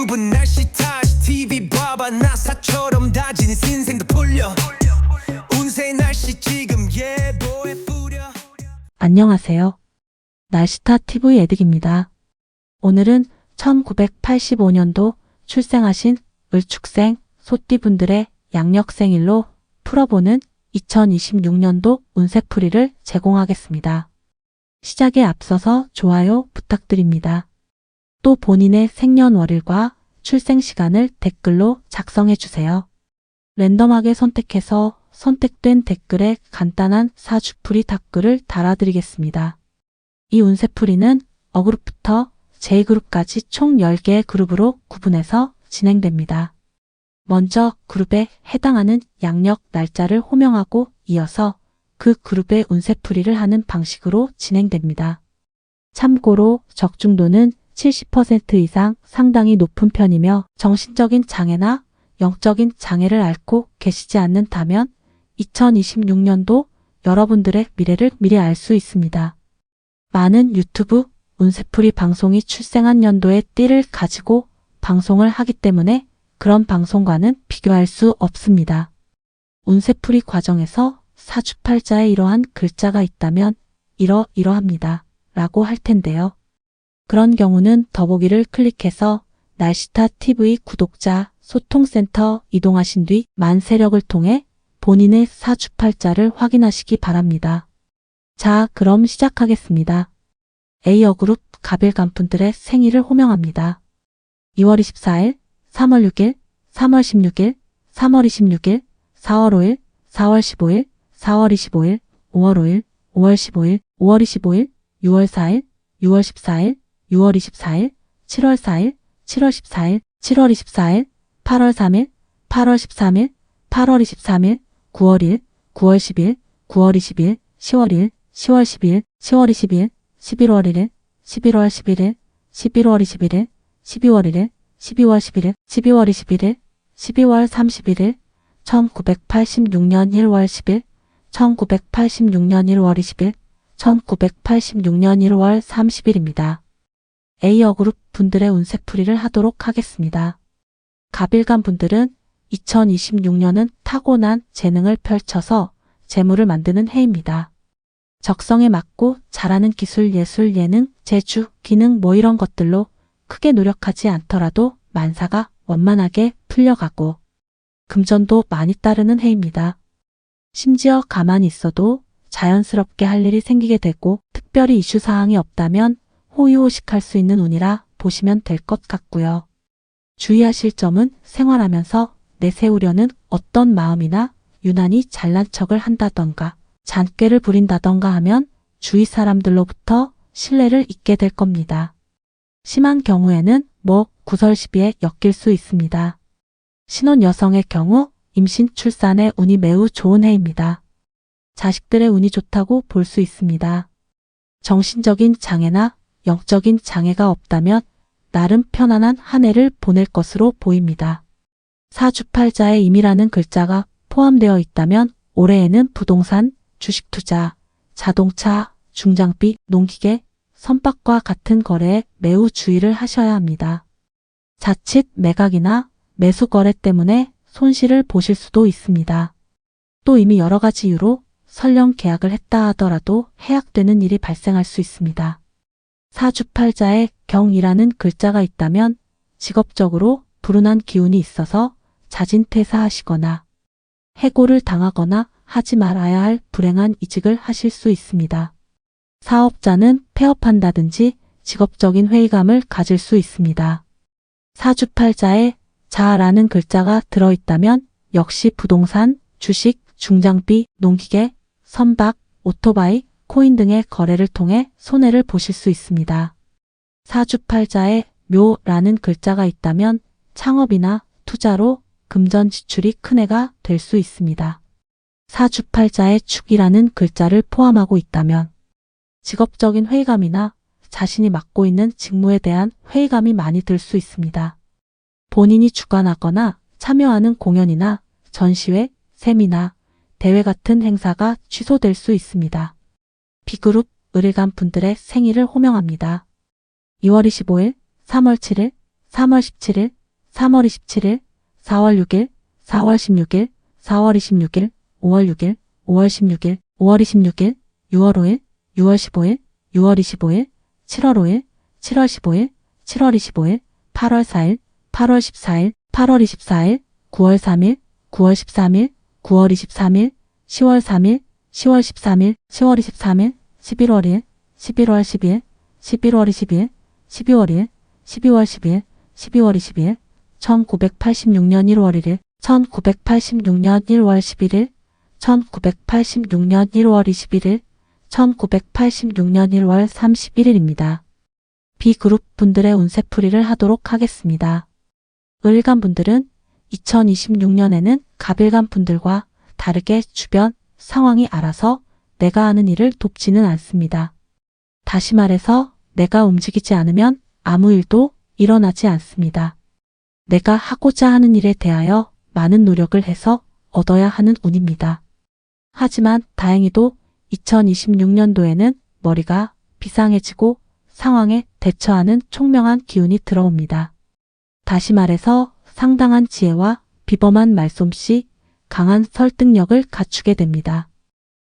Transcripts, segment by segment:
전부 날씨 탓 TV 봐봐 나사처럼 다진 인생도 풀려 운세 날씨 지금 예보에 뿌려. 안녕하세요. 날씨타 TV 에릭입니다. 오늘은 1985년도 출생하신 을축생 소띠분들의 양력생일로 풀어보는 2026년도 운세풀이를 제공하겠습니다. 시작에 앞서서 좋아요 부탁드립니다. 또 본인의 생년월일과 출생시간을 댓글로 작성해주세요. 랜덤하게 선택해서 선택된 댓글에 간단한 사주풀이 답글을 달아드리겠습니다. 이 운세풀이는 어그룹부터 J그룹까지 총 10개의 그룹으로 구분해서 진행됩니다. 먼저 그룹에 해당하는 양력 날짜를 호명하고 이어서 그 그룹의 운세풀이를 하는 방식으로 진행됩니다. 참고로 적중도는 70% 이상 상당히 높은 편이며 정신적인 장애나 영적인 장애를 앓고 계시지 않는다면 2026년도 여러분들의 미래를 미리 알 수 있습니다. 많은 유튜브 운세풀이 방송이 출생한 연도의 띠를 가지고 방송을 하기 때문에 그런 방송과는 비교할 수 없습니다. 운세풀이 과정에서 사주팔자에 이러한 글자가 있다면 이러합니다 라고 할 텐데요. 그런 경우는 더보기를 클릭해서 날씨타 TV 구독자 소통센터 이동하신 뒤 만세력을 통해 본인의 사주팔자를 확인하시기 바랍니다. 자, 그럼 시작하겠습니다. A여그룹 갑일간분들의 생일을 호명합니다. 2월 24일, 3월 6일, 3월 16일, 3월 26일, 4월 5일, 4월 15일, 4월 25일, 5월 5일, 5월 15일, 5월 25일, 6월 4일, 6월 14일, 6월 24일, 7월 4일, 7월 14일, 7월 24일, 8월 3일, 8월 13일, 8월 23일, 9월 1, 9월 10일, 9월 20일, 10월 1, 10월 10일, 10월 20일, 11월 1일, 11월 11일, 11월 21일, 12월 1일, 12월 11일, 12월 21일, 12월 31일, 1986년 1월 10일, 1986년 1월 20일, 1986년 1월 30일입니다. A여그룹 분들의 운세풀이를 하도록 하겠습니다. 갑일간 분들은 2026년은 타고난 재능을 펼쳐서 재물을 만드는 해입니다. 적성에 맞고 잘하는 기술, 예술, 예능, 재주, 기능 이런 것들로 크게 노력하지 않더라도 만사가 원만하게 풀려가고 금전도 많이 따르는 해입니다. 심지어 가만히 있어도 자연스럽게 할 일이 생기게 되고 특별히 이슈 사항이 없다면 호의호식할 수 있는 운이라 보시면 될 것 같고요. 주의하실 점은 생활하면서 내세우려는 어떤 마음이나 유난히 잘난 척을 한다던가 잔꾀를 부린다던가 하면 주위 사람들로부터 신뢰를 잊게 될 겁니다. 심한 경우에는 구설시비에 엮일 수 있습니다. 신혼 여성의 경우 임신 출산의 운이 매우 좋은 해입니다. 자식들의 운이 좋다고 볼 수 있습니다. 정신적인 장애나 영적인 장애가 없다면 나름 편안한 한 해를 보낼 것으로 보입니다. 사주팔자에 임이라는 글자가 포함되어 있다면 올해에는 부동산, 주식 투자, 자동차, 중장비, 농기계, 선박과 같은 거래에 매우 주의를 하셔야 합니다. 자칫 매각이나 매수 거래 때문에 손실을 보실 수도 있습니다. 또 이미 여러 가지 이유로 설령 계약을 했다 하더라도 해약되는 일이 발생할 수 있습니다. 사주팔자에 경이라는 글자가 있다면 직업적으로 불운한 기운이 있어서 자진퇴사하시거나 해고를 당하거나 하지 말아야 할 불행한 이직을 하실 수 있습니다. 사업자는 폐업한다든지 직업적인 회의감을 가질 수 있습니다. 사주팔자에 자라는 글자가 들어있다면 역시 부동산, 주식, 중장비, 농기계, 선박, 오토바이, 코인 등의 거래를 통해 손해를 보실 수 있습니다. 사주팔자에 묘라는 글자가 있다면 창업이나 투자로 금전 지출이 큰 해가 될 수 있습니다. 사주팔자에 축이라는 글자를 포함하고 있다면 직업적인 회의감이나 자신이 맡고 있는 직무에 대한 회의감이 많이 들 수 있습니다. 본인이 주관하거나 참여하는 공연이나 전시회, 세미나, 대회 같은 행사가 취소될 수 있습니다. B그룹 을일간 분들의 생일을 호명합니다. 2월 25일, 3월 7일, 3월 17일, 3월 27일, 4월 6일, 4월 16일, 4월 26일, 5월 6일, 5월 16일, 5월 26일, 6월 5일, 6월 15일, 6월 25일, 7월 5일, 7월 15일, 7월 25일, 8월 4일, 8월 14일, 8월 24일, 9월 3일, 9월 13일, 9월 23일, 10월 3일, 10월 13일, 10월 23일, 11월 1일, 11월 10일, 11월 20일, 12월 1일, 12월 10일, 12월 20일, 1986년 1월 1일, 1986년 1월 11일, 1986년 1월 21일, 1986년 1월 31일입니다. B그룹 분들의 운세풀이를 하도록 하겠습니다. 을간 분들은 2026년에는 갑일간 분들과 다르게 주변 상황이 알아서 내가 하는 일을 돕지는 않습니다. 다시 말해서 내가 움직이지 않으면 아무 일도 일어나지 않습니다. 내가 하고자 하는 일에 대하여 많은 노력을 해서 얻어야 하는 운입니다. 하지만 다행히도 2026년도에는 머리가 비상해지고 상황에 대처하는 총명한 기운이 들어옵니다. 다시 말해서 상당한 지혜와 비범한 말솜씨, 강한 설득력을 갖추게 됩니다.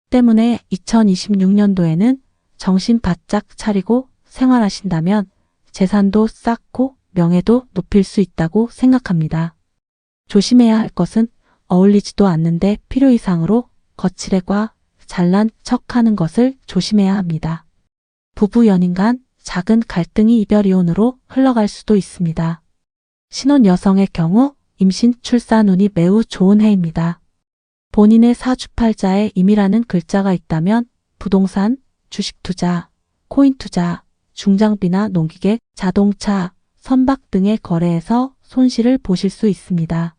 때문에 2026년도에는 정신 바짝 차리고 생활하신다면 재산도 쌓고 명예도 높일 수 있다고 생각합니다. 조심해야 할 것은 어울리지도 않는데 필요 이상으로 거칠애과 잘난 척하는 것을 조심해야 합니다. 부부 연인 간 작은 갈등이 이별 이혼으로 흘러갈 수도 있습니다. 신혼 여성의 경우 임신 출산 운이 매우 좋은 해입니다. 본인의 사주팔자에 임이라는 글자가 있다면 부동산, 주식 투자, 코인 투자, 중장비나 농기계, 자동차, 선박 등의 거래에서 손실을 보실 수 있습니다.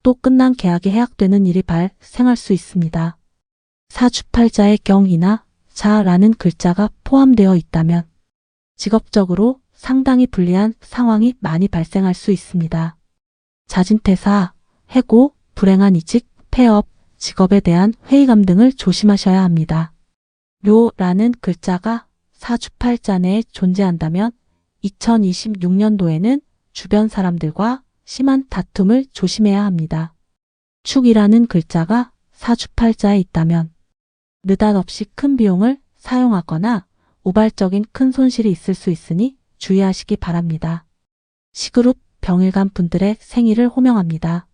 또 끝난 계약이 해약되는 일이 발생할 수 있습니다. 사주팔자의 경이나 자라는 글자가 포함되어 있다면 직업적으로 상당히 불리한 상황이 많이 발생할 수 있습니다. 자진퇴사, 해고, 불행한 이직, 폐업, 직업에 대한 회의감 등을 조심하셔야 합니다. 묘라는 글자가 사주팔자 내에 존재한다면 2026년도에는 주변 사람들과 심한 다툼을 조심해야 합니다. 축이라는 글자가 사주팔자에 있다면 느닷없이 큰 비용을 사용하거나 우발적인 큰 손실이 있을 수 있으니 주의하시기 바랍니다. C그룹 병일간 분들의 생일을 호명합니다.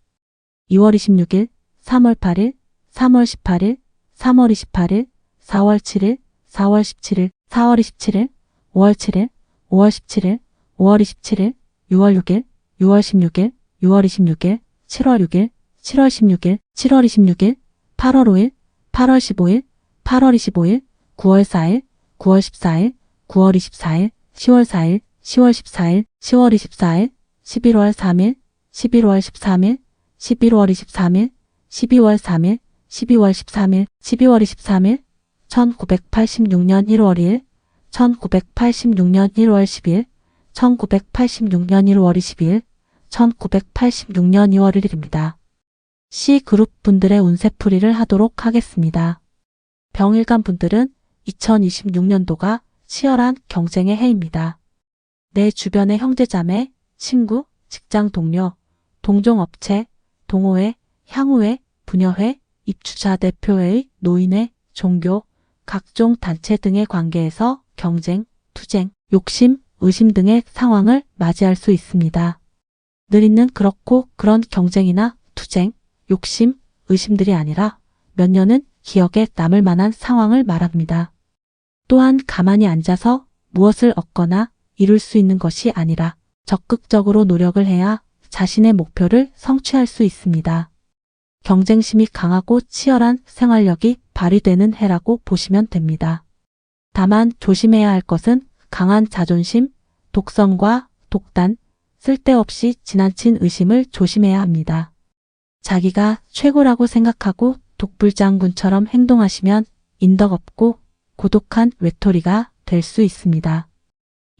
2월 26일, 3월 8일, 3월 18일, 3월 28일, 4월 7일, 4월 17일, 4월 27일, 5월 7일, 5월 17일, 5월 27일, 6월 6일, 6월 16일, 6월 26일, 7월 6일, 7월 16일, 7월 26일, 8월 5일, 8월 15일, 8월 25일, 9월 4일, 9월 14일, 9월 24일, 10월 4일, 10월 14일, 10월 24일, 11월 3일, 11월 13일, 11월 23일, 12월 3일, 12월 13일, 12월 23일, 1986년 1월 2일, 1986년 1월 10일, 1986년 1월 20일, 1986년 2월 1일입니다. C그룹 분들의 운세풀이를 하도록 하겠습니다. 병일간 분들은 2026년도가 치열한 경쟁의 해입니다. 내 주변의 형제자매, 친구, 직장 동료, 동종업체, 동호회, 향후회, 부녀회, 입주자 대표회의, 노인회, 종교, 각종 단체 등의 관계에서 경쟁, 투쟁, 욕심, 의심 등의 상황을 맞이할 수 있습니다. 늘 있는 그렇고 그런 경쟁이나 투쟁, 욕심, 의심들이 아니라 몇 년은 기억에 남을 만한 상황을 말합니다. 또한 가만히 앉아서 무엇을 얻거나 이룰 수 있는 것이 아니라 적극적으로 노력을 해야 자신의 목표를 성취할 수 있습니다. 경쟁심이 강하고 치열한 생활력이 발휘되는 해라고 보시면 됩니다. 다만 조심해야 할 것은 강한 자존심, 독선과 독단, 쓸데없이 지나친 의심을 조심해야 합니다. 자기가 최고라고 생각하고 독불장군처럼 행동하시면 인덕 없고 고독한 외톨이가 될 수 있습니다.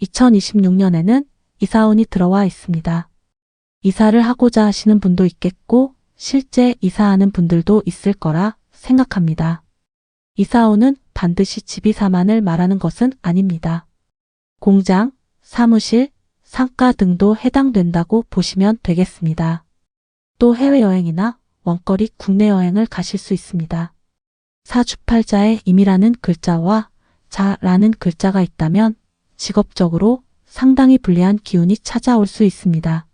2026년에는 이사운이 들어와 있습니다. 이사를 하고자 하시는 분도 있겠고 실제 이사하는 분들도 있을 거라 생각합니다. 이사운은 반드시 집 이사만을 말하는 것은 아닙니다. 공장, 사무실, 상가 등도 해당된다고 보시면 되겠습니다. 또 해외여행이나 원거리 국내 여행을 가실 수 있습니다. 사주팔자에 임이라는 글자와 자라는 글자가 있다면 직업적으로 상당히 불리한 기운이 찾아올 수 있습니다.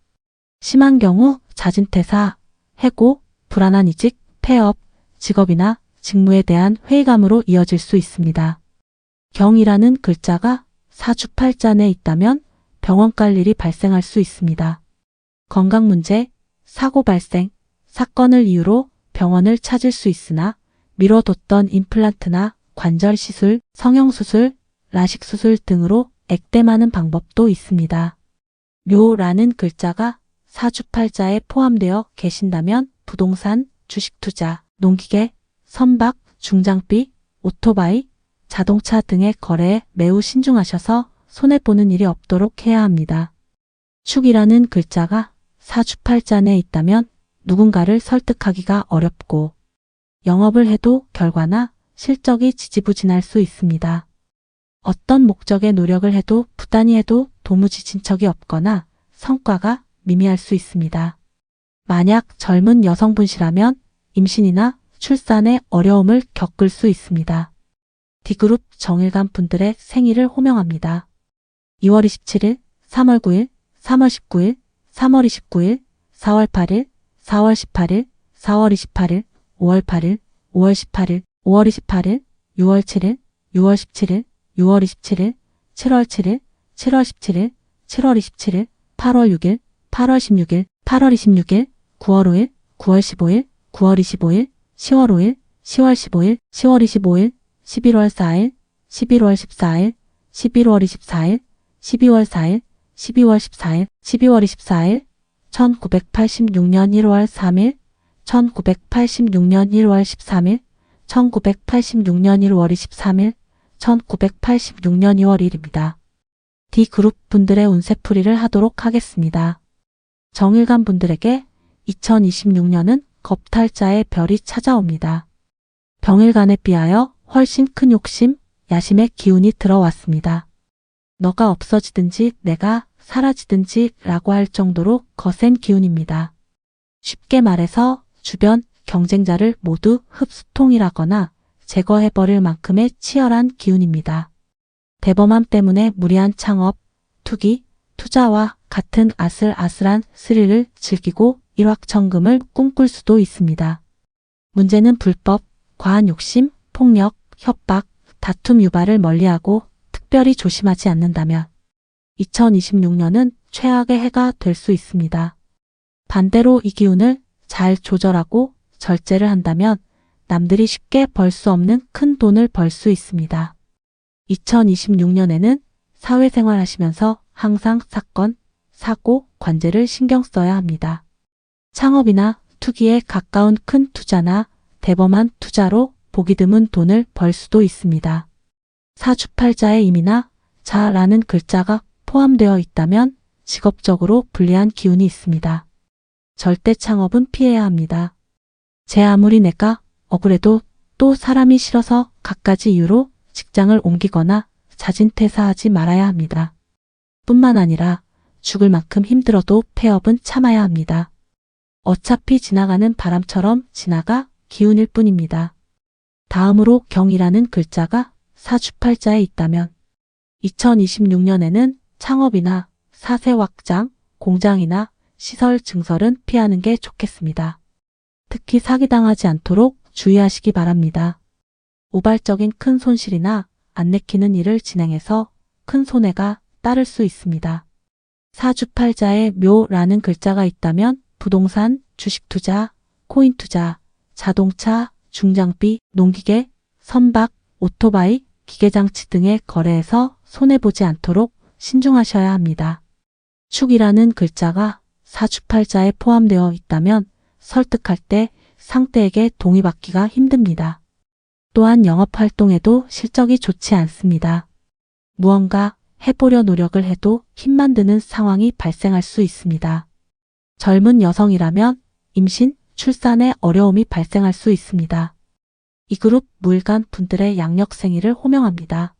심한 경우 잦은 퇴사, 해고, 불안한 이직, 폐업, 직업이나 직무에 대한 회의감으로 이어질 수 있습니다. 경이라는 글자가 사주팔자내에 있다면 병원 갈 일이 발생할 수 있습니다. 건강 문제, 사고 발생, 사건을 이유로 병원을 찾을 수 있으나 미뤄뒀던 임플란트나 관절 시술, 성형수술, 라식수술 등으로 액땜하는 방법도 있습니다. 묘라는 글자가 사주팔자에 포함되어 계신다면 부동산, 주식투자, 농기계, 선박, 중장비, 오토바이, 자동차 등의 거래에 매우 신중하셔서 손해보는 일이 없도록 해야 합니다. 축이라는 글자가 사주팔자내에 있다면 누군가를 설득하기가 어렵고 영업을 해도 결과나 실적이 지지부진할 수 있습니다. 어떤 목적에 노력을 해도 부단히 해도 도무지 진척이 없거나 성과가 미미할 수 있습니다. 만약 젊은 여성분이라면 임신이나 출산에 어려움을 겪을 수 있습니다. D그룹 정일간 분들의 생일을 호명합니다. 2월 27일, 3월 9일, 3월 19일, 3월 29일, 4월 8일, 4월 18일, 4월 28일, 5월 8일, 5월 18일, 5월 28일, 6월 7일, 6월 17일, 6월 27일, 7월 7일, 7월 17일, 7월 27일, 8월 6일, 8월 16일, 8월 26일, 9월 5일, 9월 15일, 9월 25일, 10월 5일, 10월 15일, 10월 25일, 11월 4일, 11월 14일, 11월 24일, 12월 4일, 12월 14일, 12월 24일, 1986년 1월 3일, 1986년 1월 13일, 1986년 1월 23일, 1986년 2월 1일입니다. D그룹 분들의 운세풀이를 하도록 하겠습니다. 정일간 분들에게 2026년은 겁탈자의 별이 찾아옵니다. 병일간에 비하여 훨씬 큰 욕심, 야심의 기운이 들어왔습니다. 너가 없어지든지 내가 사라지든지 라고 할 정도로 거센 기운입니다. 쉽게 말해서 주변 경쟁자를 모두 흡수통일하거나 제거해버릴 만큼의 치열한 기운입니다. 대범함 때문에 무리한 창업, 투기, 투자와 같은 아슬아슬한 스릴을 즐기고 일확천금을 꿈꿀 수도 있습니다. 문제는 불법, 과한 욕심, 폭력, 협박, 다툼 유발을 멀리하고 특별히 조심하지 않는다면 2026년은 최악의 해가 될 수 있습니다. 반대로 이 기운을 잘 조절하고 절제를 한다면 남들이 쉽게 벌 수 없는 큰 돈을 벌 수 있습니다. 2026년에는 사회생활 하시면서 항상 사건, 사고, 관제를 신경 써야 합니다. 창업이나 투기에 가까운 큰 투자나 대범한 투자로 보기 드문 돈을 벌 수도 있습니다. 사주팔자의 임이나 자라는 글자가 포함되어 있다면 직업적으로 불리한 기운이 있습니다. 절대 창업은 피해야 합니다. 제 아무리 내가 억울해도 또 사람이 싫어서 갖가지 이유로 직장을 옮기거나 자진 퇴사하지 말아야 합니다. 뿐만 아니라 죽을 만큼 힘들어도 폐업은 참아야 합니다. 어차피 지나가는 바람처럼 지나가 기운일 뿐입니다. 다음으로 경이라는 글자가 사주팔자에 있다면 2026년에는 창업이나 사세 확장, 공장이나 시설 증설은 피하는 게 좋겠습니다. 특히 사기당하지 않도록 주의하시기 바랍니다. 우발적인 큰 손실이나 안 내키는 일을 진행해서 큰 손해가 따를 수 있습니다. 사주팔자에 묘라는 글자가 있다면 부동산, 주식투자, 코인투자, 자동차, 중장비, 농기계, 선박, 오토바이, 기계장치 등의 거래에서 손해보지 않도록 신중하셔야 합니다. 축이라는 글자가 사주팔자에 포함되어 있다면 설득할 때 상대에게 동의받기가 힘듭니다. 또한 영업활동에도 실적이 좋지 않습니다. 무언가 해보려 노력을 해도 힘만 드는 상황이 발생할 수 있습니다. 젊은 여성이라면 임신, 출산에 어려움이 발생할 수 있습니다. 이 그룹 무일간 분들의 양력 생일을 호명합니다.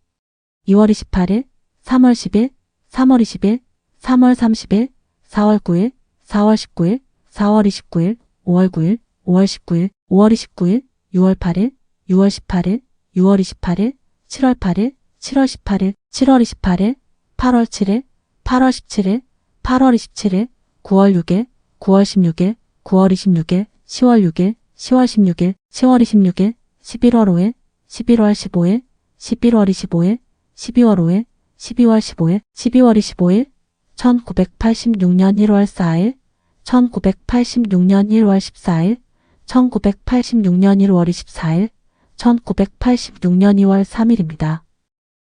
2월 28일, 3월 10일, 3월 20일, 3월 30일, 4월 9일, 4월 19일, 4월 29일, 5월 9일, 5월 19일, 5월 29일, 6월 8일, 6월 18일, 6월 28일, 7월 8일, 7월 18일, 7월 28일, 8월 7일, 8월 17일, 8월 27일, 9월 6일, 9월 16일, 9월 26일, 10월 6일, 10월 16일, 10월 26일, 11월 5일, 11월 15일, 11월 25일, 12월 5일, 12월 15일, 12월 25일, 1986년 1월 4일, 1986년 1월 14일, 1986년 1월 24일, 1986년 2월 3일입니다.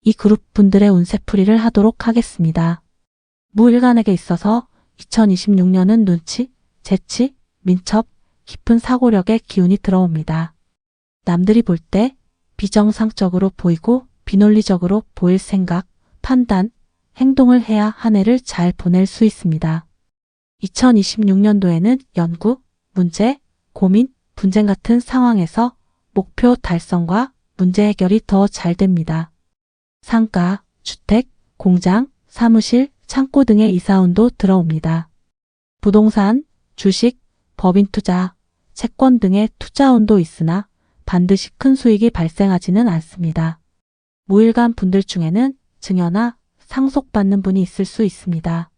이 그룹 분들의 운세풀이를 하도록 하겠습니다. 무일간에게 있어서 2026년은 눈치, 재치, 민첩, 깊은 사고력의 기운이 들어옵니다. 남들이 볼 때 비정상적으로 보이고 비논리적으로 보일 생각, 판단, 행동을 해야 한 해를 잘 보낼 수 있습니다. 2026년도에는 연구, 문제, 고민, 분쟁 같은 상황에서 목표 달성과 문제 해결이 더 잘 됩니다. 상가, 주택, 공장, 사무실, 창고 등의 이사운도 들어옵니다. 부동산, 주식, 법인 투자, 채권 등의 투자운도 있으나 반드시 큰 수익이 발생하지는 않습니다. 무일간 분들 중에는 증여나 상속받는 분이 있을 수 있습니다.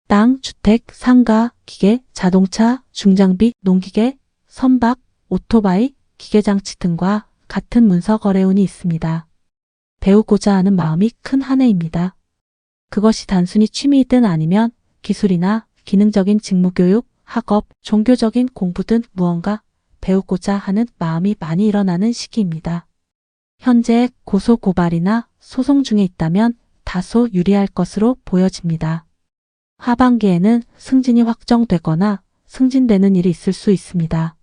땅, 주택, 상가, 기계, 자동차, 중장비, 농기계, 선박, 오토바이, 기계장치 등과 같은 문서 거래운이 있습니다. 배우고자 하는 마음이 큰 한 해입니다. 그것이 단순히 취미이든 아니면 기술이나 기능적인 직무교육, 학업, 종교적인 공부 등 무언가 배우고자 하는 마음이 많이 일어나는 시기입니다. 현재 고소고발이나 소송 중에 있다면 다소 유리할 것으로 보여집니다. 하반기에는 승진이 확정되거나 승진되는 일이 있을 수 있습니다.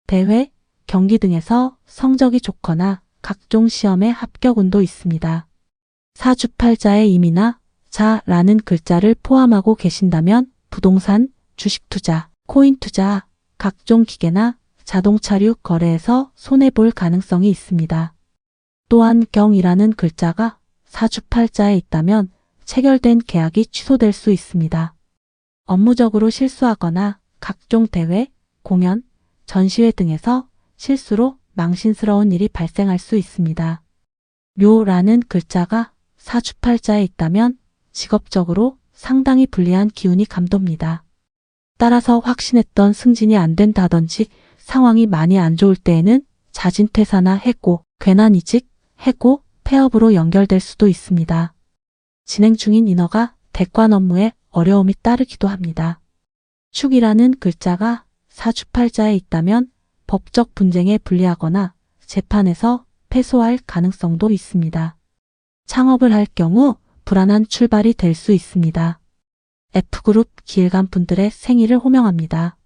대회, 경기 등에서 성적이 좋거나 각종 시험의 합격운도 있습니다. 사주팔자의 임이나 자라는 글자를 포함하고 계신다면 부동산, 주식 투자, 코인 투자, 각종 기계나 자동차류 거래에서 손해볼 가능성이 있습니다. 또한 경이라는 글자가 사주팔자에 있다면 체결된 계약이 취소될 수 있습니다. 업무적으로 실수하거나 각종 대회, 공연, 전시회 등에서 실수로 망신스러운 일이 발생할 수 있습니다. 묘라는 글자가 사주팔자에 있다면 직업적으로 상당히 불리한 기운이 감돕니다. 따라서 확신했던 승진이 안 된다든지 상황이 많이 안 좋을 때에는 자진퇴사나 해고, 괜한 이직, 해고, 폐업으로 연결될 수도 있습니다. 진행 중인 인허가, 대관 업무에 어려움이 따르기도 합니다. 축이라는 글자가 사주팔자에 있다면 법적 분쟁에 불리하거나 재판에서 패소할 가능성도 있습니다. 창업을 할 경우 불안한 출발이 될 수 있습니다. F그룹 기일간 분들의 생일을 호명합니다.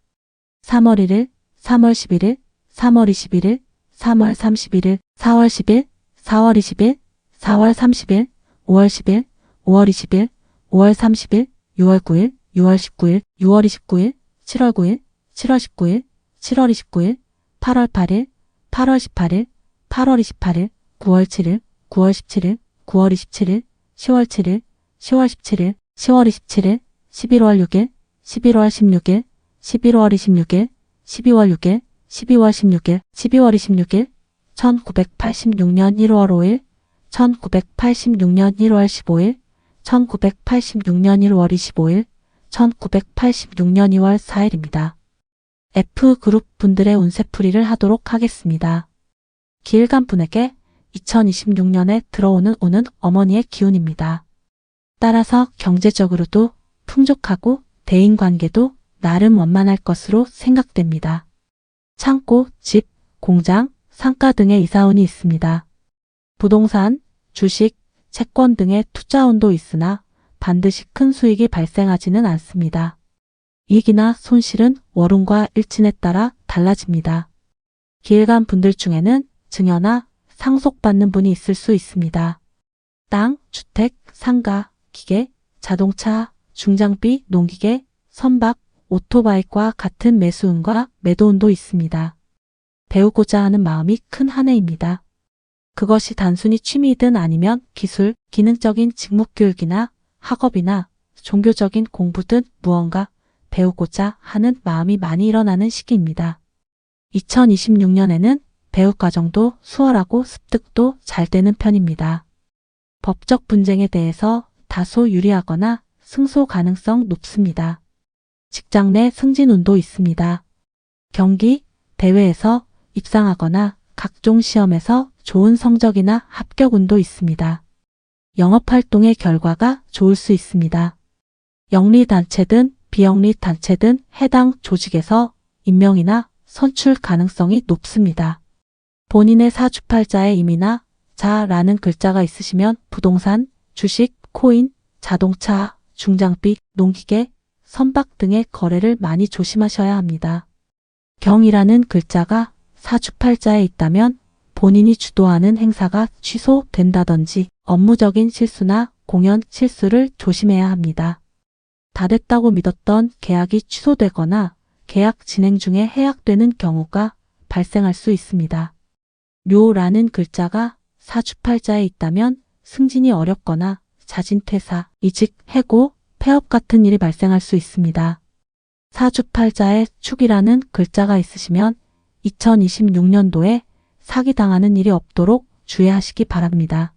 3월 1일, 3월 11일, 3월 21일, 3월 31일, 4월 10일, 4월 20일, 4월 30일, 5월 10일, 5월 20일, 5월 30일, 6월 9일, 6월 19일, 6월 29일, 7월 9일, 7월 19일, 7월 29일, 8월 8일, 8월 18일, 8월 28일, 9월 7일, 9월 17일, 9월 27일, 10월 7일, 10월 17일, 10월 27일, 11월 6일, 11월 16일, 11월 26일, 12월 6일, 12월 16일, 12월 26일, 1986년 1월 5일, 1986년 1월 15일, 1986년 1월 25일, 1986년 2월 4일입니다. F그룹 분들의 운세풀이를 하도록 하겠습니다. 기일간 분에게 2026년에 들어오는 운은 어머니의 기운입니다. 따라서 경제적으로도 풍족하고 대인관계도 나름 원만할 것으로 생각됩니다. 창고, 집, 공장, 상가 등의 이사운이 있습니다. 부동산, 주식, 채권 등의 투자운도 있으나 반드시 큰 수익이 발생하지는 않습니다. 이익이나 손실은 월운과 일진에 따라 달라집니다. 기일간 분들 중에는 증여나 상속받는 분이 있을 수 있습니다. 땅, 주택, 상가, 기계, 자동차, 중장비, 농기계, 선박, 오토바이과 같은 매수운과 매도운도 있습니다. 배우고자 하는 마음이 큰 한 해입니다. 그것이 단순히 취미이든 아니면 기술, 기능적인 직무교육이나 학업이나 종교적인 공부 등 무언가 배우고자 하는 마음이 많이 일어나는 시기입니다. 2026년에는 배우 과정도 수월하고 습득도 잘 되는 편입니다. 법적 분쟁에 대해서 다소 유리하거나 승소 가능성 높습니다. 직장 내 승진운도 있습니다. 경기, 대회에서 입상하거나 각종 시험에서 좋은 성적이나 합격운도 있습니다. 영업활동의 결과가 좋을 수 있습니다. 영리단체든 비영리단체든 해당 조직에서 임명이나 선출 가능성이 높습니다. 본인의 사주팔자에 임이나 자라는 글자가 있으시면 부동산, 주식, 코인, 자동차, 중장비, 농기계, 선박 등의 거래를 많이 조심하셔야 합니다. 경이라는 글자가 사주팔자에 있다면 본인이 주도하는 행사가 취소된다든지 업무적인 실수나 공연 실수를 조심해야 합니다. 다 됐다고 믿었던 계약이 취소되거나 계약 진행 중에 해약되는 경우가 발생할 수 있습니다. 묘라는 글자가 사주팔자에 있다면 승진이 어렵거나 자진퇴사, 이직, 해고, 폐업 같은 일이 발생할 수 있습니다. 사주팔자에 축이라는 글자가 있으시면 2026년도에 사기당하는 일이 없도록 주의하시기 바랍니다.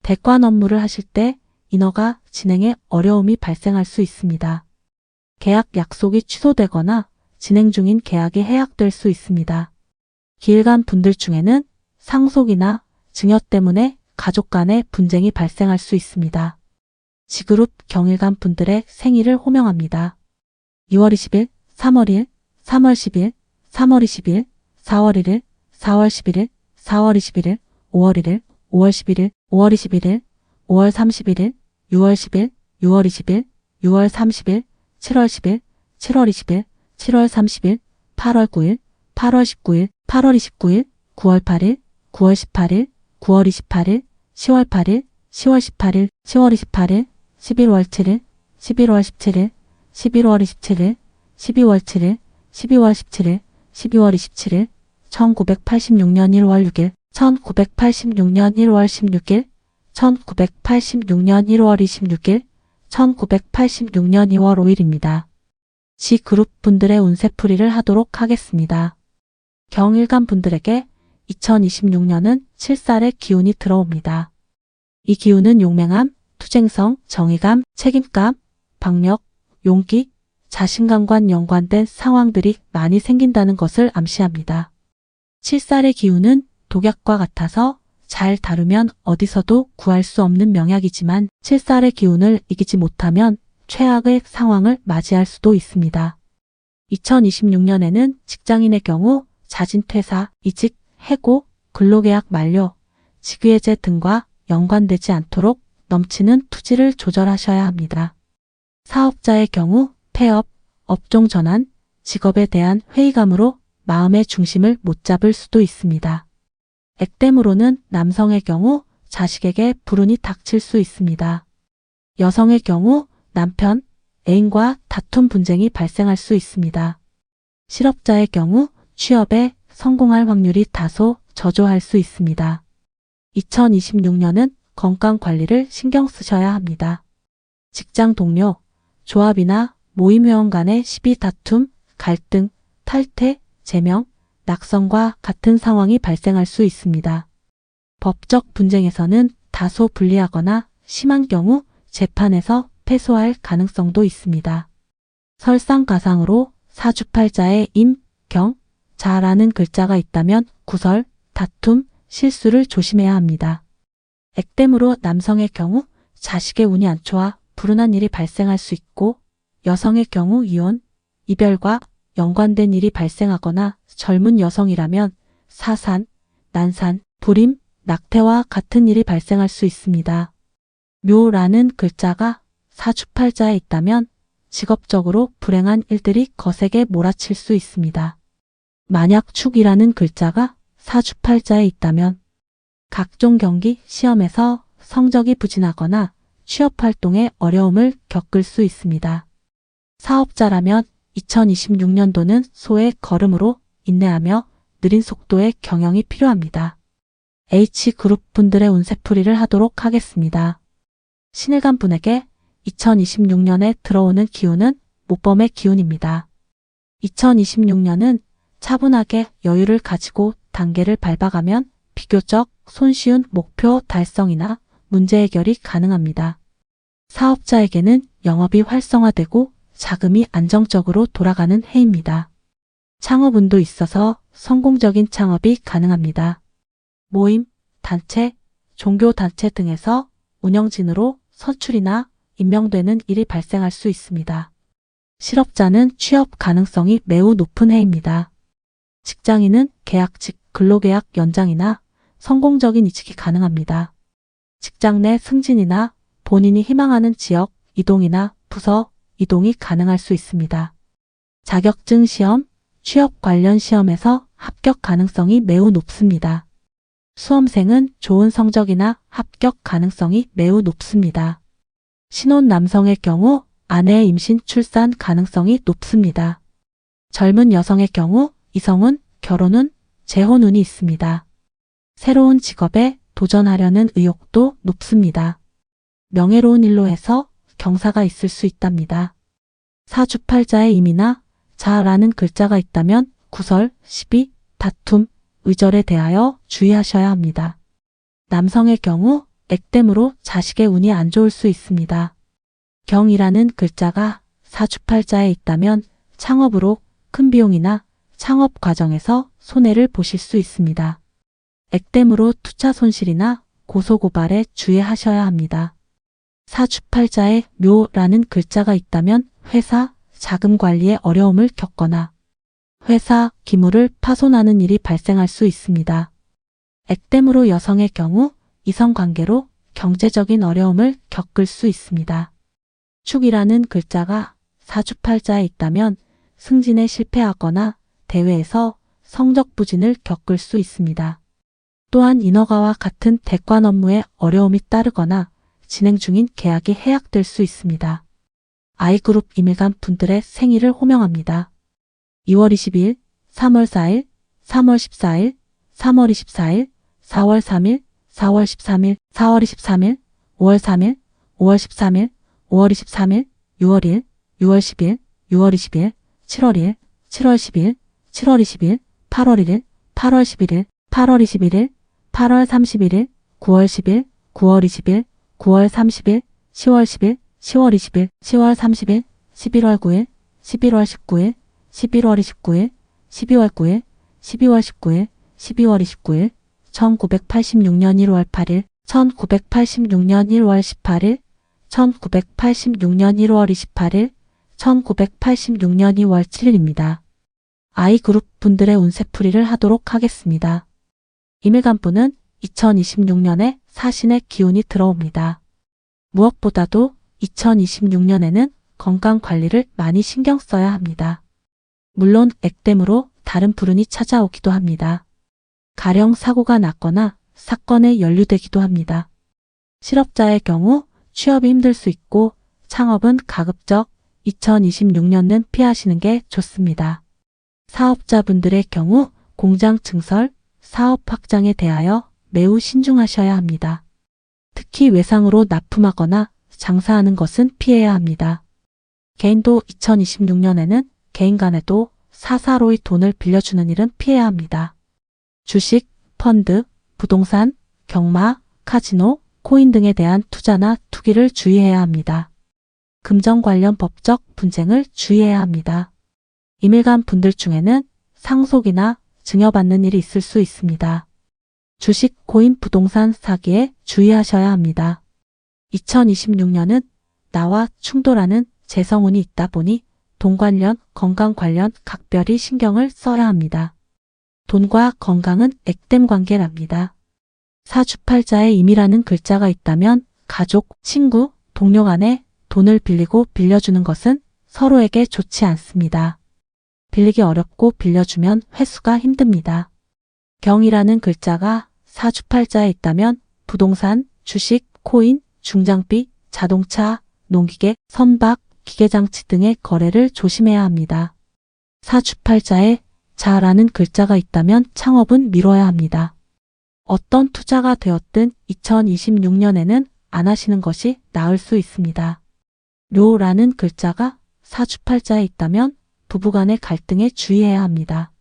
대관 업무를 하실 때 인허가 진행에 어려움이 발생할 수 있습니다. 계약 약속이 취소되거나 진행 중인 계약이 해약될 수 있습니다. 기일간 분들 중에는 상속이나 증여 때문에 가족 간의 분쟁이 발생할 수 있습니다. G그룹 경일간 분들의 생일을 호명합니다. 2월 20일, 3월 1일, 3월 10일, 3월 20일, 4월 1일, 4월 11일, 4월 21일, 5월 1일, 5월 11일, 5월 21일, 5월 31일, 6월 10일, 6월 20일, 6월 30일, 7월 10일, 7월 20일, 7월 30일, 8월 9일, 8월 19일, 8월 29일, 9월 8일, 9월 18일, 9월 28일, 10월 8일, 10월 18일, 10월 28일, 11월 7일, 11월 17일, 11월 27일, 12월 7일, 12월 17일, 12월 27일, 1986년 1월 6일, 1986년 1월 16일, 1986년 1월 26일, 1986년 2월 5일입니다. G그룹 분들의 운세풀이를 하도록 하겠습니다. 경일간 분들에게 2026년은 7살의 기운이 들어옵니다. 이 기운은 용맹함, 투쟁성, 정의감, 책임감, 박력, 용기, 자신감과 연관된 상황들이 많이 생긴다는 것을 암시합니다. 7살의 기운은 독약과 같아서 잘 다루면 어디서도 구할 수 없는 명약이지만 7살의 기운을 이기지 못하면 최악의 상황을 맞이할 수도 있습니다. 2026년에는 직장인의 경우 자진퇴사, 이직, 해고, 근로계약 만료, 직위해제 등과 연관되지 않도록 넘치는 투지를 조절하셔야 합니다. 사업자의 경우 폐업, 업종 전환, 직업에 대한 회의감으로 마음의 중심을 못 잡을 수도 있습니다. 액땜으로는 남성의 경우 자식에게 불운이 닥칠 수 있습니다. 여성의 경우 남편, 애인과 다툼 분쟁이 발생할 수 있습니다. 실업자의 경우 취업에 성공할 확률이 다소 저조할 수 있습니다. 2026년은 건강 관리를 신경 쓰셔야 합니다. 직장 동료, 조합이나 모임 회원 간의 시비 다툼, 갈등, 탈퇴, 제명, 낙선과 같은 상황이 발생할 수 있습니다. 법적 분쟁에서는 다소 불리하거나 심한 경우 재판에서 패소할 가능성도 있습니다. 설상가상으로 사주팔자에 임, 경, 자라는 글자가 있다면 구설, 다툼, 실수를 조심해야 합니다. 액땜으로 남성의 경우 자식의 운이 안 좋아 불운한 일이 발생할 수 있고 여성의 경우 이혼, 이별과 연관된 일이 발생하거나 젊은 여성이라면 사산, 난산, 불임, 낙태와 같은 일이 발생할 수 있습니다. 묘라는 글자가 사주팔자에 있다면 직업적으로 불행한 일들이 거세게 몰아칠 수 있습니다. 만약 축이라는 글자가 사주팔자에 있다면 각종 경기, 시험에서 성적이 부진하거나 취업활동에 어려움을 겪을 수 있습니다. 사업자라면 2026년도는 소의 걸음으로 인내하며 느린 속도의 경영이 필요합니다. H그룹 분들의 운세풀이를 하도록 하겠습니다. 신일간 분에게 2026년에 들어오는 기운은 모범의 기운입니다. 2026년은 차분하게 여유를 가지고 단계를 밟아가면 비교적 손쉬운 목표 달성이나 문제 해결이 가능합니다. 사업자에게는 영업이 활성화되고 자금이 안정적으로 돌아가는 해입니다. 창업운도 있어서 성공적인 창업이 가능합니다. 모임, 단체, 종교단체 등에서 운영진으로 선출이나 임명되는 일이 발생할 수 있습니다. 실업자는 취업 가능성이 매우 높은 해입니다. 직장인은 계약직, 근로계약 연장이나 성공적인 이직이 가능합니다. 직장 내 승진이나 본인이 희망하는 지역 이동이나 부서 이동이 가능할 수 있습니다. 자격증 시험, 취업 관련 시험에서 합격 가능성이 매우 높습니다. 수험생은 좋은 성적이나 합격 가능성이 매우 높습니다. 신혼 남성의 경우 아내의 임신, 출산 가능성이 높습니다. 젊은 여성의 경우 이성운, 결혼운, 재혼운이 있습니다. 새로운 직업에 도전하려는 의욕도 높습니다. 명예로운 일로 해서 경사가 있을 수 있답니다. 사주팔자에 임이나 자라는 글자가 있다면 구설, 시비, 다툼, 의절에 대하여 주의하셔야 합니다. 남성의 경우 액땜으로 자식의 운이 안 좋을 수 있습니다. 경이라는 글자가 사주팔자에 있다면 창업으로 큰 비용이나 창업 과정에서 손해를 보실 수 있습니다. 액땜으로 투자 손실이나 고소고발에 주의하셔야 합니다. 사주팔자에 묘라는 글자가 있다면 회사, 자금 관리에 어려움을 겪거나 회사, 기물을 파손하는 일이 발생할 수 있습니다. 액땜으로 여성의 경우 이성관계로 경제적인 어려움을 겪을 수 있습니다. 축이라는 글자가 사주팔자에 있다면 승진에 실패하거나 대회에서 성적 부진을 겪을 수 있습니다. 또한 인허가와 같은 대관 업무에 어려움이 따르거나 진행 중인 계약이 해약될 수 있습니다. 아이그룹 이밀감 분들의 생일을 호명합니다. 2월 20일, 3월 4일, 3월 14일, 3월 24일, 4월 3일, 4월 13일, 4월 23일, 5월 3일, 5월 13일, 5월 23일, 6월 1, 6월 10일, 6월 20일, 7월 1, 7월 10일, 7월 20일, 8월 1일, 8월 11일, 8월 21일, 8월 31일, 9월 10일, 9월 20일, 9월 30일, 10월 10일, 10월 20일, 10월 30일, 11월 9일, 11월 19일, 11월 29일, 12월 9일, 12월 19일, 12월 29일, 1986년 1월 8일, 1986년 1월 18일, 1986년 1월 28일, 1986년 2월 7일입니다. 아이그룹 분들의 운세풀이를 하도록 하겠습니다. 이밀간분은 2026년에 사신의 기운이 들어옵니다. 무엇보다도 2026년에는 건강 관리를 많이 신경 써야 합니다. 물론 액땜으로 다른 불운이 찾아오기도 합니다. 가령 사고가 났거나 사건에 연루되기도 합니다. 실업자의 경우 취업이 힘들 수 있고 창업은 가급적 2026년은 피하시는 게 좋습니다. 사업자분들의 경우 공장 증설, 사업 확장에 대하여 매우 신중하셔야 합니다. 특히 외상으로 납품하거나 장사하는 것은 피해야 합니다. 개인도 2026년에는 개인 간에도 사사로이 돈을 빌려주는 일은 피해야 합니다. 주식, 펀드, 부동산, 경마, 카지노, 코인 등에 대한 투자나 투기를 주의해야 합니다. 금전 관련 법적 분쟁을 주의해야 합니다. 이밀간 분들 중에는 상속이나 증여받는 일이 있을 수 있습니다. 주식, 코인, 부동산 사기에 주의하셔야 합니다. 2026년은 나와 충돌하는 재성운이 있다 보니 돈 관련, 건강 관련 각별히 신경을 써야 합니다. 돈과 건강은 액땜 관계랍니다. 사주팔자에 임이라는 글자가 있다면 가족, 친구, 동료 간에 돈을 빌리고 빌려주는 것은 서로에게 좋지 않습니다. 빌리기 어렵고 빌려주면 회수가 힘듭니다. 경이라는 글자가 사주팔자에 있다면 부동산, 주식, 코인, 중장비, 자동차, 농기계, 선박, 기계장치 등의 거래를 조심해야 합니다. 사주팔자에 자라는 글자가 있다면 창업은 미뤄야 합니다. 어떤 투자가 되었든 2026년에는 안 하시는 것이 나을 수 있습니다. 료라는 글자가 사주팔자에 있다면 부부간의 갈등에 주의해야 합니다.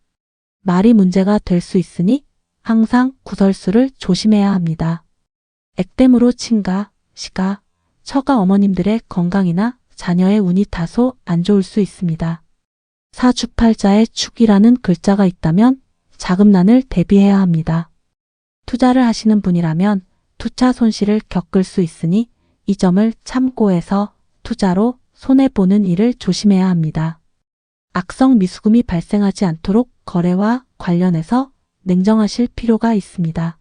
말이 문제가 될 수 있으니 항상 구설수를 조심해야 합니다. 액땜으로 친가, 시가, 처가 어머님들의 건강이나 자녀의 운이 다소 안 좋을 수 있습니다. 사주팔자에 축이라는 글자가 있다면 자금난을 대비해야 합니다. 투자를 하시는 분이라면 투자 손실을 겪을 수 있으니 이 점을 참고해서 투자로 손해보는 일을 조심해야 합니다. 악성 미수금이 발생하지 않도록 거래와 관련해서 냉정하실 필요가 있습니다.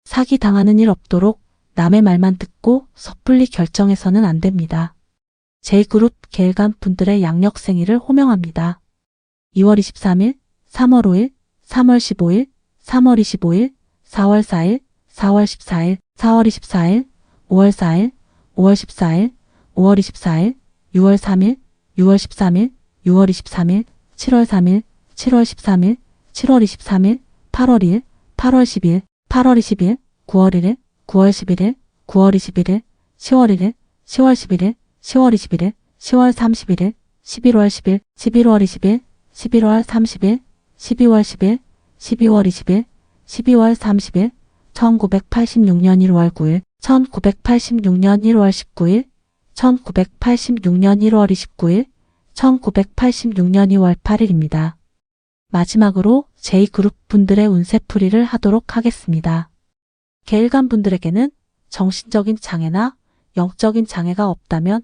사기 당하는 일 없도록 남의 말만 듣고 섣불리 결정해서는 안 됩니다. J그룹 계일간 분들의 양력 생일을 호명합니다. 2월 23일, 3월 5일, 3월 15일, 3월 25일, 4월 4일, 4월 14일, 4월 24일, 5월 4일, 5월 14일, 5월 24일, 6월 3일, 6월 13일, 6월 23일, 7월 3일, 7월 13일, 7월 23일, 8월 2일, 8월 10일, 8월 20일, 9월 1일, 9월 11일, 9월 21일, 10월 1일, 10월 11일, 10월 21일, 10월 31일, 11월 10일, 11월 20일, 11월 30일, 12월 10일, 12월 20일, 12월 30일, 1986년 1월 9일, 1986년 1월 19일, 1986년 1월 29일, 1986년 2월 8일입니다. 마지막으로 J그룹 분들의 운세풀이를 하도록 하겠습니다. 계일간 분들에게는 정신적인 장애나 영적인 장애가 없다면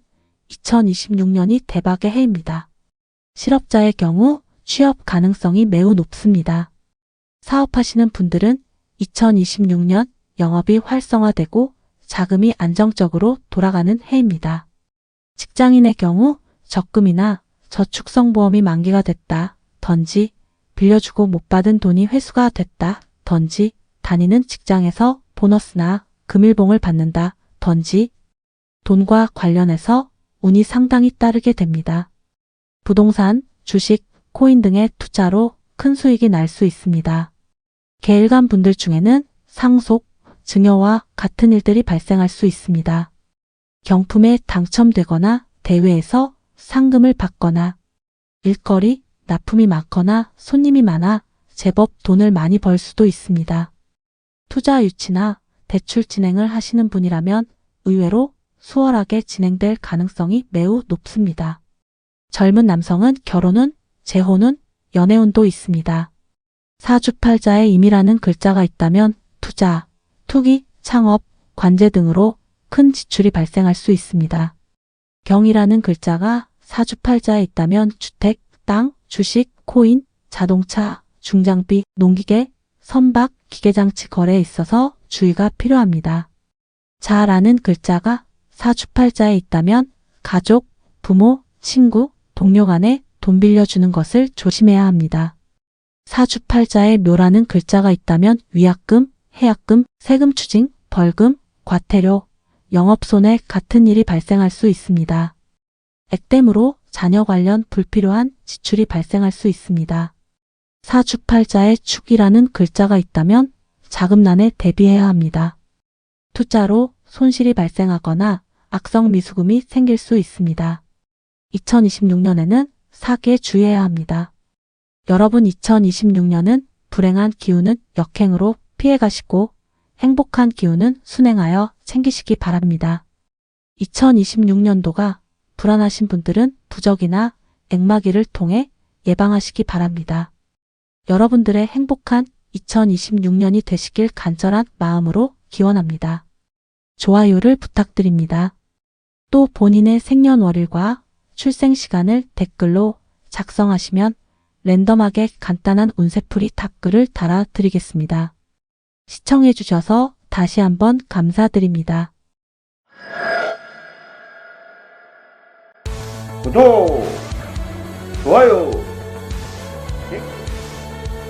2026년이 대박의 해입니다. 실업자의 경우 취업 가능성이 매우 높습니다. 사업하시는 분들은 2026년 영업이 활성화되고 자금이 안정적으로 돌아가는 해입니다. 직장인의 경우 적금이나 저축성보험이 만기가 됐다든지 빌려주고 못 받은 돈이 회수가 됐다든지 다니는 직장에서 보너스나 금일봉을 받는다든지 돈과 관련해서 운이 상당히 따르게 됩니다. 부동산, 주식, 코인 등의 투자로 큰 수익이 날 수 있습니다. 계일간 분들 중에는 상속, 증여와 같은 일들이 발생할 수 있습니다. 경품에 당첨되거나 대회에서 상금을 받거나 일거리, 납품이 많거나 손님이 많아 제법 돈을 많이 벌 수도 있습니다. 투자 유치나 대출 진행을 하시는 분이라면 의외로 수월하게 진행될 가능성이 매우 높습니다. 젊은 남성은 결혼운, 재혼운, 연애운도 있습니다. 사주팔자에 임이라는 글자가 있다면 투자, 투기, 창업, 관제 등으로 큰 지출이 발생할 수 있습니다. 경이라는 글자가 사주팔자에 있다면 주택, 땅, 주식, 코인, 자동차, 중장비, 농기계, 선박, 기계장치 거래에 있어서 주의가 필요합니다. 자라는 글자가 사주팔자에 있다면 가족, 부모, 친구, 동료 간에 돈 빌려주는 것을 조심해야 합니다. 사주팔자에 묘라는 글자가 있다면 위약금, 해약금, 세금 추징, 벌금, 과태료, 영업손해 같은 일이 발생할 수 있습니다. 액땜으로 자녀 관련 불필요한 지출이 발생할 수 있습니다. 사주팔자에 축이라는 글자가 있다면 자금난에 대비해야 합니다. 투자로 손실이 발생하거나 악성 미수금이 생길 수 있습니다. 2026년에는 사기에 주의해야 합니다. 여러분 2026년은 불행한 기운은 역행으로 피해가시고 행복한 기운은 순행하여 챙기시기 바랍니다. 2026년도가 불안하신 분들은 부적이나 액마기를 통해 예방하시기 바랍니다. 여러분들의 행복한 2026년이 되시길 간절한 마음으로 기원합니다. 좋아요를 부탁드립니다. 또 본인의 생년월일과 출생시간을 댓글로 작성하시면 랜덤하게 간단한 운세풀이 답글을 달아드리겠습니다. 시청해주셔서 다시 한번 감사드립니다. 구독, 좋아요